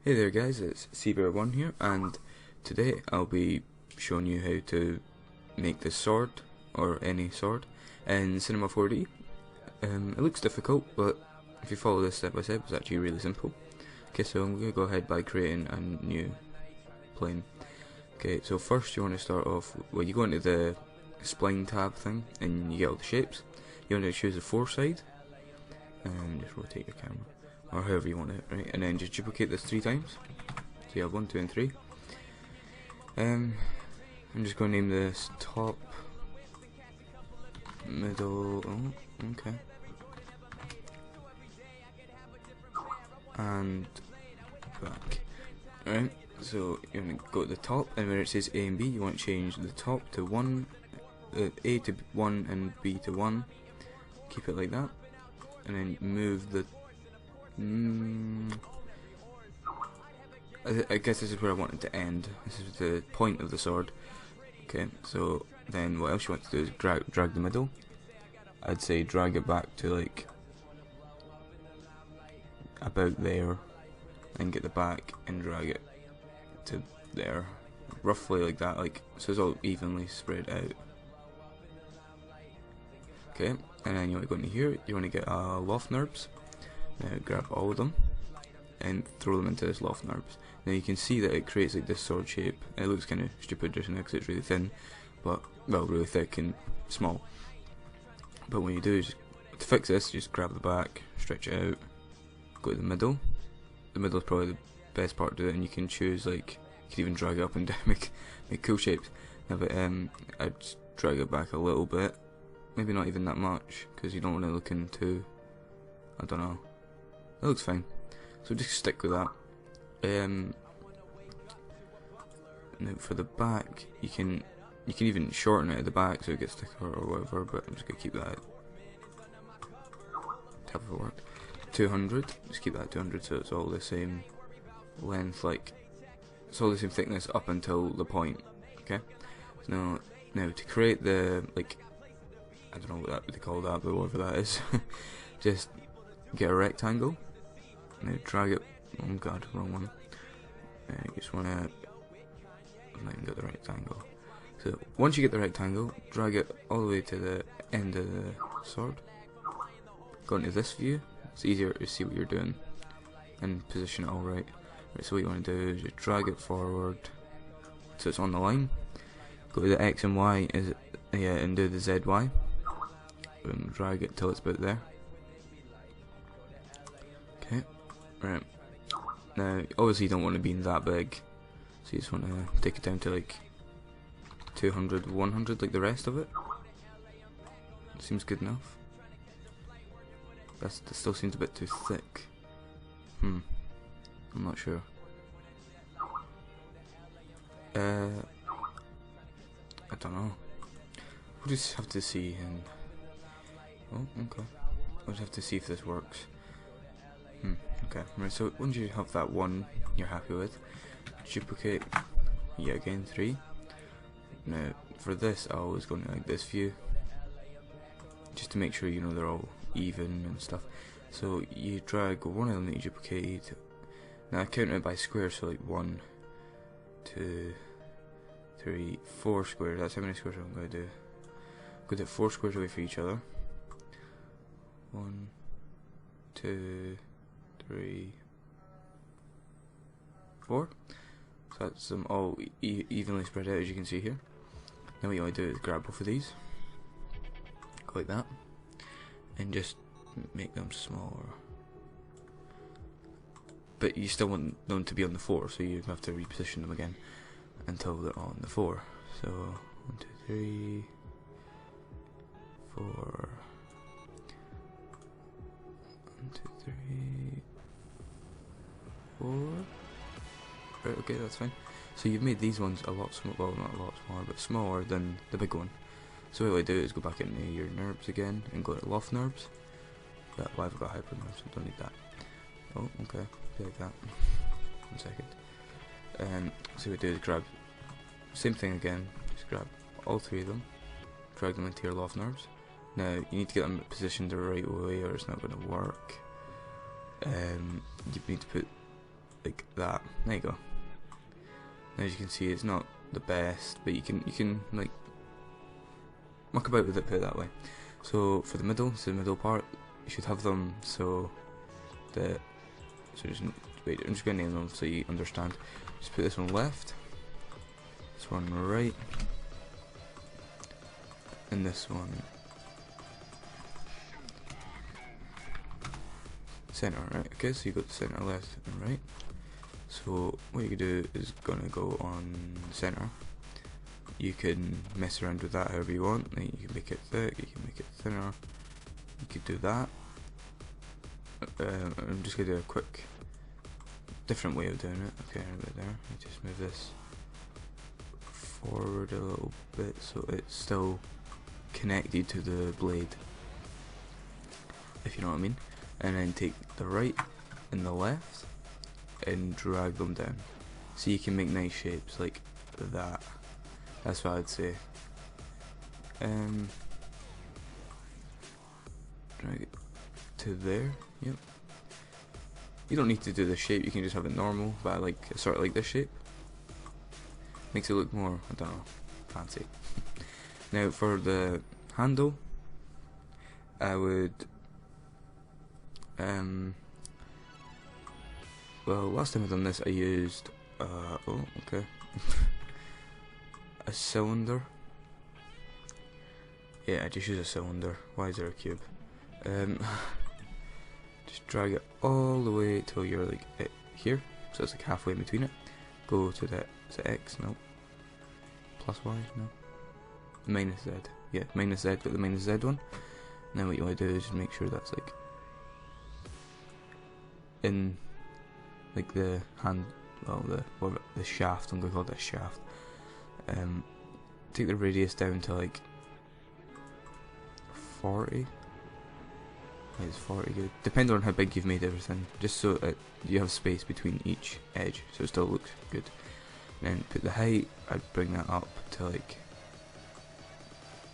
Hey there guys, it's Seabear1 here, and today I'll be showing you how to make this sword, or any sword, in Cinema 4D. It looks difficult, but if you follow this step by step, it's actually really simple. Okay, so I'm going to go ahead by creating a new plane. Okay, so first you want to start off, well, you go into the spline tab thing, and you get all the shapes. You want to choose the 4 side, and just rotate your camera, or however you want it, right? And then just duplicate this 3 times. So you have 1, 2, and 3. I'm just going to name this top, middle, oh, okay, and back. Alright, so you want to go to the top, and where it says A and B, you want to change the top to 1, A to 1 and B to 1. Keep it like that, and then move the I guess this is where I want it to end. This is the point of the sword. Okay, so then what else you want to do is drag the middle. I'd say drag it back to like about there, and get the back and drag it to there, roughly like that, like so it's all evenly spread out. Okay, and then you want to go into here. You want to get Loft Nerves. Now grab all of them and throw them into this Loft Nerves. Now you can see that it creates like this sword shape. It looks kind of stupid just now because it's really thin, but well, really thick and small. But what you do is, to fix this, just grab the back, stretch it out, go to the middle. The middle is probably the best part to do it, and you can choose, like, you can even drag it up and down, make cool shapes. Now, but I'd drag it back a little bit, maybe not even that much, because you don't want to look into, I don't know. It looks fine, so just stick with that. Now for the back, you can even shorten it at the back so it gets thicker or whatever, but I'm just gonna keep that. Have it work. 200. Just keep that 200 so it's all the same length, like it's all the same thickness up until the point. Okay. Now to create the, like, I don't know what they call that, but whatever that is, just get a rectangle. Now drag it. Oh god, wrong one. You just want to. I've not even got the rectangle. So once you get the rectangle, drag it all the way to the end of the sword. Go into this view. It's easier to see what you're doing and position it all right. Right. So what you want to do is just drag it forward so it's on the line. Go to the X and Y and do the ZY. Drag it till it's about there. Okay. Right. Now, obviously you don't want to be that big, so you just want to take it down to like 200, 100, like the rest of it. Seems good enough. That still seems a bit too thick. I'm not sure. I don't know. We'll just have to see, and oh, okay. We'll just have to see if this works. Okay, right, so once you have that one you're happy with, duplicate yet again 3. Now for this I always go into like this view, just to make sure you know they're all even and stuff. So you drag one of them that you duplicated. Now I count it by squares, so like 1, 2, 3, 4 squares. That's how many squares I'm going to do. I'm going to do 4 squares away from each other. 1, 2, 3, 4. So that's them all evenly spread out, as you can see here. Now what you want to do is grab both of these, go like that, and just make them smaller. But you still want them to be on the 4, so you have to reposition them again until they're on the 4. So 1, 2, 3, 4. 1, 2, 3, 4. Right, okay, that's fine. So you've made these ones a lot smaller, well, not a lot smaller, but smaller than the big one. So what I do is go back into your nerves again and go to Loft Nerves. Well, I've got hyper nerves, so I don't need that. Oh, okay, like that. 1 second. So what we do is grab, same thing again, just grab all 3 of them, drag them into your Loft Nerves. Now you need to get them positioned the right way or it's not going to work. You need to put like that. There you go. As you can see, it's not the best, but you can like muck about with it, put it that way. So for the middle, so the middle part, you should have them so that, so just wait, I'm just gonna name them so you understand. Just put this one left, this one right, and this one center, right? Okay, so you got the center, left and right. So what you can do is gonna go on center. You can mess around with that however you want. You can make it thick, you can make it thinner, you could do that. I'm just gonna do a quick different way of doing it. Okay, right there. You just move this forward a little bit so it's still connected to the blade, if you know what I mean. And then take the right and the left and drag them down so you can make nice shapes like that. That's what I'd say. Drag it to there. Yep. You don't need to do the shape, you can just have it normal, but I like sort of like this shape. Makes it look more, I don't know, fancy. Now for the handle, I would well, last time I done this I used oh, okay. A cylinder. Yeah, I just use a cylinder. Why is there a cube? Just drag it all the way till you're like here, so it's like halfway in between it. Go to the, is it X? No. Plus Y? No. Minus Z. Yeah, minus Z, but the minus Z one. And then what you want to do is just make sure that's like in like the hand, well, the shaft. I'm gonna call that shaft. Take the radius down to like 40. Is 40 good? Depending on how big you've made everything, just so that you have space between each edge, so it still looks good. And then put the height. I'd bring that up to like,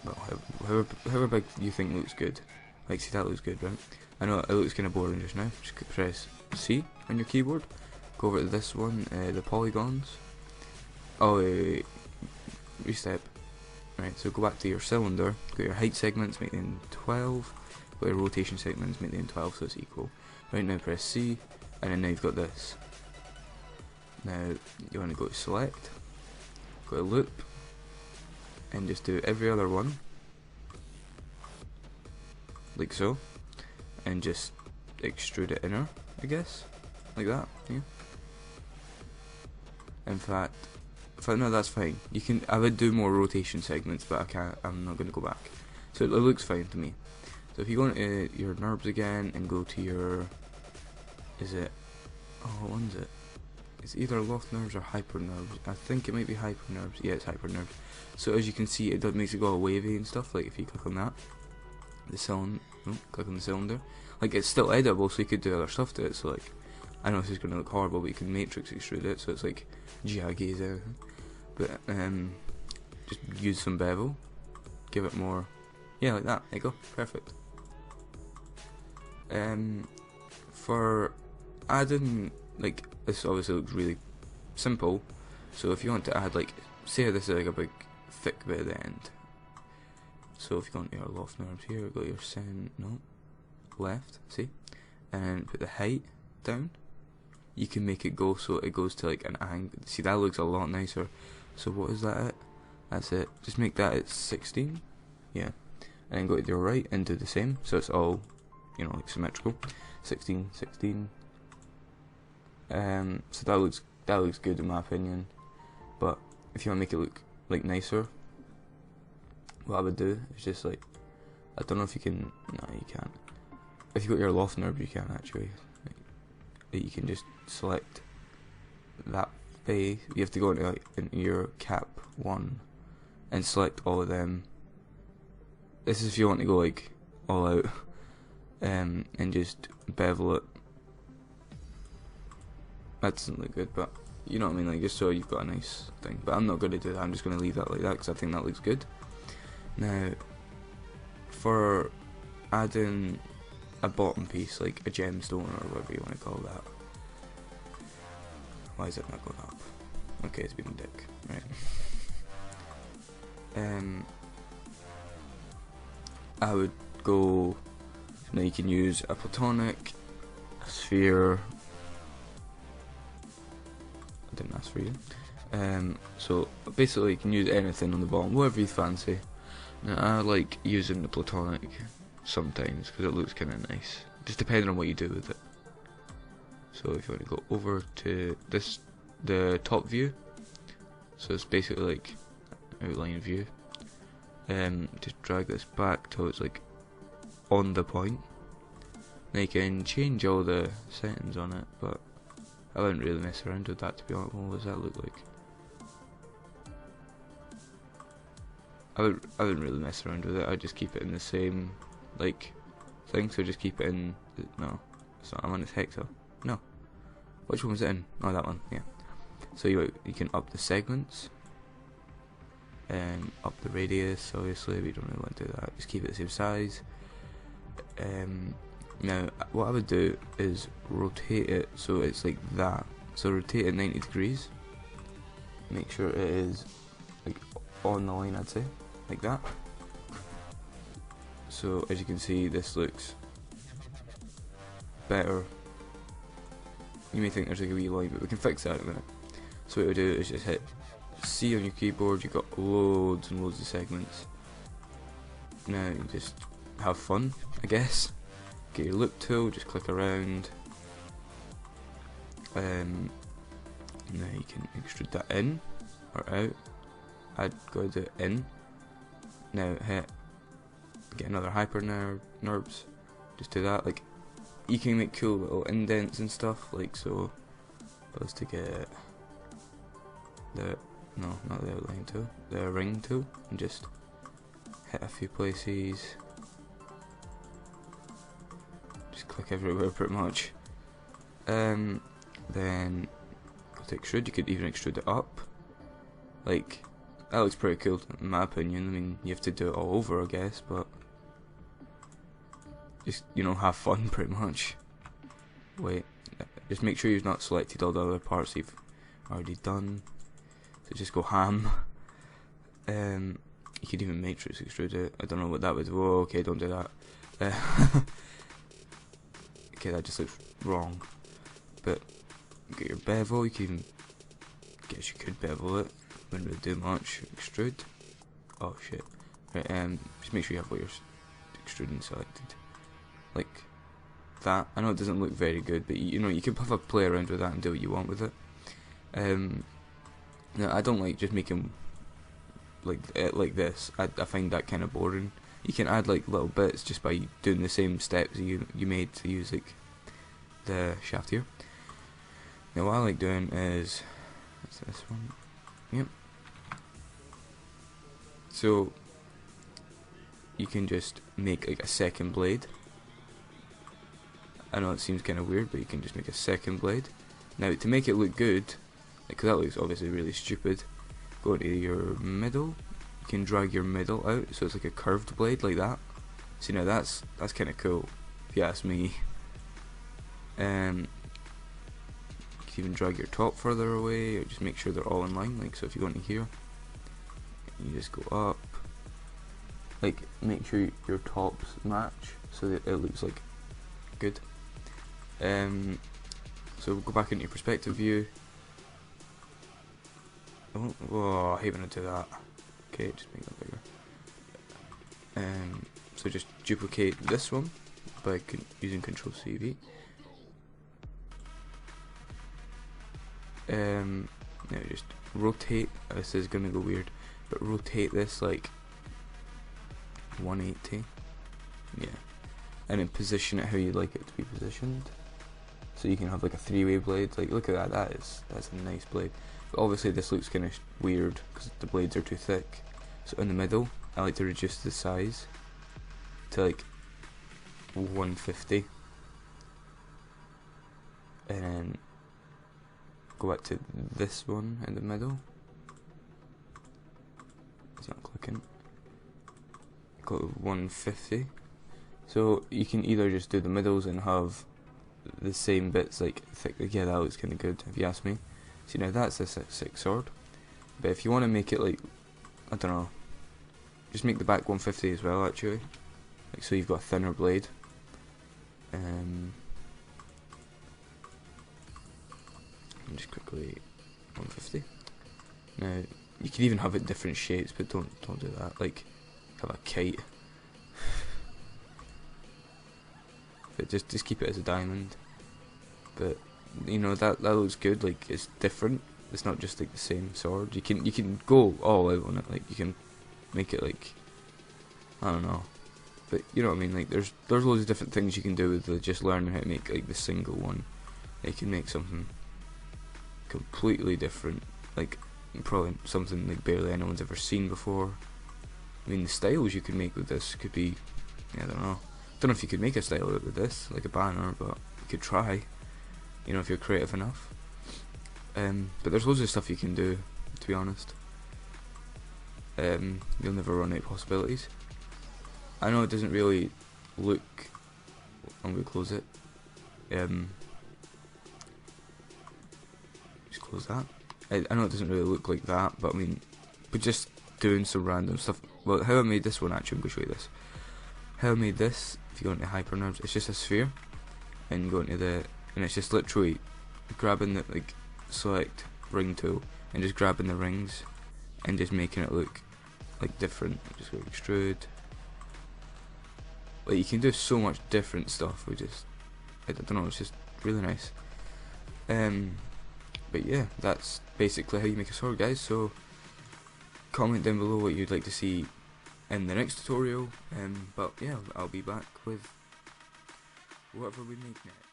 well, however big you think looks good. Like, see, that looks good, right? I know it looks kind of boring just now. Just press C on your keyboard. Go over to this one, the polygons. Oh, wait. Restep. Right, so go back to your cylinder. Go your height segments, make them 12. Go your rotation segments, make them 12, so it's equal. Right, now press C, and then now you've got this. Now you want to go to select, go to loop, and just do every other one, like so, and just extrude it inner, I guess, like that. Yeah. In fact, no, that's fine. You can. I would do more rotation segments, but I can't. I'm not going to go back. So it looks fine to me. So if you go into your nerves again and go to your, is it? Oh, what one's it? It's either Loft Nerves or Hyper Nerves. I think it might be Hyper Nerves. Yeah, it's Hyper Nerves. So as you can see, it makes it go all wavy and stuff. Like if you click on that, the cylinder, click on the cylinder. Like it's still editable, so you could do other stuff to it. So like, I know this is going to look horrible, but you can matrix extrude it, so it's like jaggy as everything. But just use some bevel, give it more, yeah, like that. There you go, perfect. For adding, like, this obviously looks really simple, so if you want to add, like, say this is like a big thick bit at the end, so if you go into your Loft Nerves here, go to your left, see, and put the height down, you can make it go so it goes to like an angle. See, that looks a lot nicer. So what is that at? That's it. Just make that at 16, yeah, and then go to your right and do the same, so it's all, you know, like symmetrical. 16, 16. So that looks good in my opinion. But if you want to make it look like nicer, what I would do is just like, I don't know if you can. No, you can't. If you got your Loft Nerve, you can actually. Like, you can just select that face. You have to go into like into your cap 1 and select all of them. This is if you want to go like all out, and just bevel it. That doesn't look good, but you know what I mean, like just so you've got a nice thing. But I'm not going to do that, I'm just going to leave that like that because I think that looks good. Now, for adding a bottom piece, like a gemstone or whatever you want to call that, Why is it not going up? Okay, it's being a dick. Right. I would go. Now you can use a platonic, a sphere. I didn't ask for you. So basically, you can use anything on the bottom, whatever you fancy. Now I like using the platonic sometimes because it looks kind of nice, just depending on what you do with it. So if you want to go over to this, the top view, so it's basically like outline view. Just drag this back till it's like on the point. Now you can change all the settings on it, but I wouldn't really mess around with that, to be honest. What does that look like? I wouldn't really mess around with it. I'd just keep it in the same like thing. So just keep it in. No, it's not. I'm on its hexo. No, which one was it in? Oh, that one. Yeah. So you can up the segments, up the radius. Obviously, we don't really want to do that. Just keep it the same size. Now, what I would do is rotate it so it's like that. So rotate it 90 degrees. Make sure it is like on the line, I'd say, like that. So as you can see, this looks better. You may think there's like a wee line, but we can fix that in a minute. So what we do is just hit C on your keyboard. You've got loads and loads of segments. Now you just have fun, I guess. Get your loop tool, just click around. Now you can extrude that in or out. I'd go to in. Now hit, get another hyper nerves. Just do that. Like, you can make cool little indents and stuff. Like so, was to get the not the outline tool, the ring tool, and just hit a few places. Just click everywhere pretty much. Then go to extrude. You could even extrude it up. Like, that looks pretty cool in my opinion. I mean, you have to do it all over, I guess, but just, you know, have fun pretty much. Wait, just make sure you've not selected all the other parts you've already done. So just go ham. You could even matrix extrude it. I don't know what that would. Whoa, okay, don't do that. Okay, that just looks wrong. But get your bevel. You can even, guess you could bevel it. Wouldn't really do much. Extrude. Oh shit. Right. Just make sure you have what you're extruding selected. Like that. I know it doesn't look very good, but you know, you can have a play around with that and do what you want with it. No, I don't like just making like it like this. I find that kind of boring. You can add like little bits just by doing the same steps you made to use like the shaft here. Now what I like doing is this one. Yep. So you can just make like a second blade. I know it seems kind of weird, but you can just make a second blade. Now to make it look good, because that looks obviously really stupid, go to your middle. You can drag your middle out so it's like a curved blade like that. See, now that's kind of cool if you ask me. You can even drag your top further away, or just make sure they're all in line. Like so, if you go into here, you just go up. Like make sure your tops match so that it looks like good. So we'll go back into your perspective view. Oh, I hate when I do that. Okay, just make that bigger. So just duplicate this one by using Control CV. Now just rotate. This is gonna go weird, but rotate this like 180. Yeah, and then position it how you like it to be positioned. So you can have like a three-way blade. Like look at that. That's a nice blade. But obviously this looks kind of weird because the blades are too thick. So in the middle, I like to reduce the size to like 150, and then go back to this one in the middle. It's not clicking. Go to 150. So you can either just do the middles and have the same bits like thick. Yeah, that looks kind of good if you ask me. See, now that's a 6 sword. But if you want to make it like, I don't know, just make the back 150 as well actually. Like, so you've got a thinner blade. Just quickly 150. Now you can even have it different shapes, but don't do that. Like have a kite. But just keep it as a diamond. But you know that looks good. Like it's different. It's not just like the same sword. You can go all out on it. Like you can make it like, I don't know. But you know what I mean. Like there's loads of different things you can do with just learning how to make like the single one. You can make something completely different. Like probably something like barely anyone's ever seen before. I mean the styles you could make with this could be, I don't know. Don't know if you could make a style out with this, like a banner, but you could try. You know, if you're creative enough. But there's loads of stuff you can do, to be honest. You'll never run out of possibilities. I know it doesn't really look. I'm gonna close it. Just close that. I know it doesn't really look like that, but I mean, but just doing some random stuff. Well, how I made this one actually, I'm gonna show you this. How I made this. If you go into Hyper Nerves, it's just a sphere, and you go into and it's just literally grabbing the select ring tool and just grabbing the rings and just making it look like different. Just go extrude. Like you can do so much different stuff with just, I don't know, it's just really nice. But yeah, that's basically how you make a sword, guys. So comment down below what you'd like to see in the next tutorial. But yeah, I'll be back with whatever we make next.